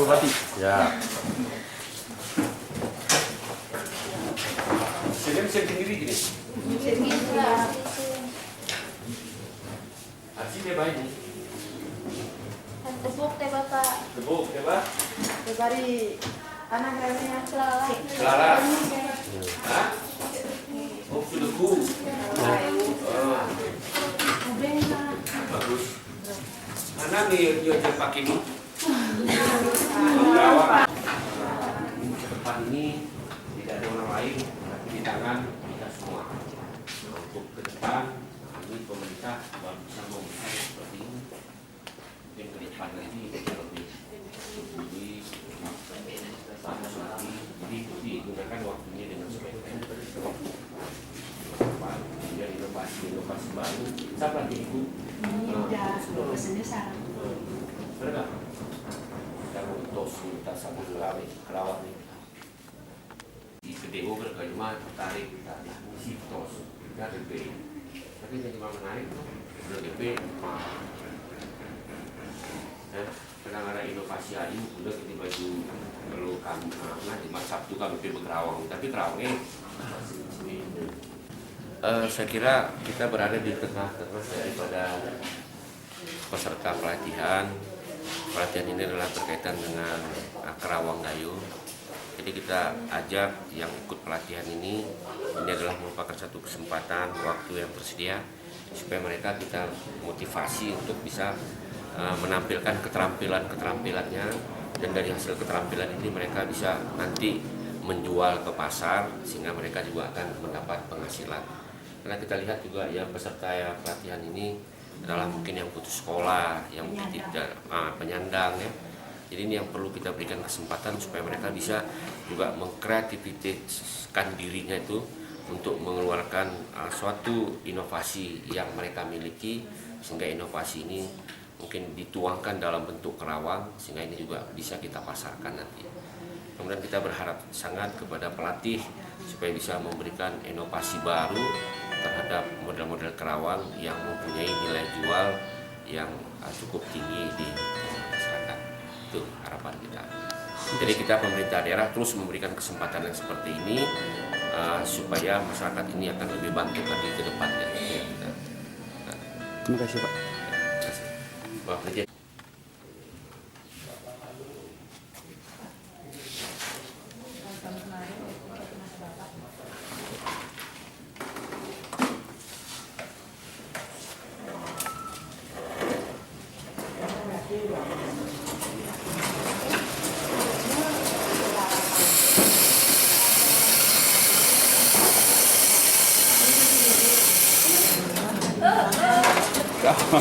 berarti. Ya. Mesin sendiri gini. Hasilnya baik. Tepuk teh bapak. Tebuk, ya Pak? Dari anak remnya Clara. Clara. Hah? Oh, sudah ku. Bagus. Mana nih dia pakai ini? Membawa. Depan ini tidak ada orang lain, tapi di tangan kita semua. Nah, untuk ke depan, kami pemerintah baru bisa memberikan seperti ini. Yang ke depan lagi kita lebih sama lagi. Jadi digunakan waktunya dengan sebaik-baiknya. Kemudian inovasi baru. Siapa lagi ibu? Pesannya sarang. Berapa? Kalau tos kita sama kelawat nih. Di PDO berkalimat tarik si tos kita DP. Tapi jadi mau menarik tuh udah DP mahal. Kadang ada inovasi ayu udah kita baju perlu kami di Sabtu kami pergi Kerawang, tapi Kerawangnya saya kira kita berada di tengah-tengah daripada peserta pelatihan. Pelatihan ini adalah berkaitan dengan Kerawang Gayo. Jadi kita ajak yang ikut pelatihan ini adalah merupakan satu kesempatan waktu yang tersedia supaya mereka kita motivasi untuk bisa menampilkan keterampilannya, dan dari hasil keterampilan ini mereka bisa nanti menjual ke pasar sehingga mereka juga akan mendapat penghasilan. Karena kita lihat juga ya peserta pelatihan ini adalah mungkin yang putus sekolah, yang mungkin tidak penyandang ya. Jadi ini yang perlu kita berikan kesempatan supaya mereka bisa juga mengkreativitaskan dirinya itu untuk mengeluarkan suatu inovasi yang mereka miliki, sehingga inovasi ini mungkin dituangkan dalam bentuk kerawang sehingga ini juga bisa kita pasarkan nanti. Kemudian kita berharap sangat kepada pelatih supaya bisa memberikan inovasi baru terhadap model-model kerawang yang mempunyai nilai jual yang cukup tinggi di masyarakat. Itu harapan kita. Jadi kita pemerintah daerah terus memberikan kesempatan yang seperti ini supaya masyarakat ini akan lebih bangkit lagi ke depannya. Terima kasih Pak. Terima kasih. Pak Presiden. Kau.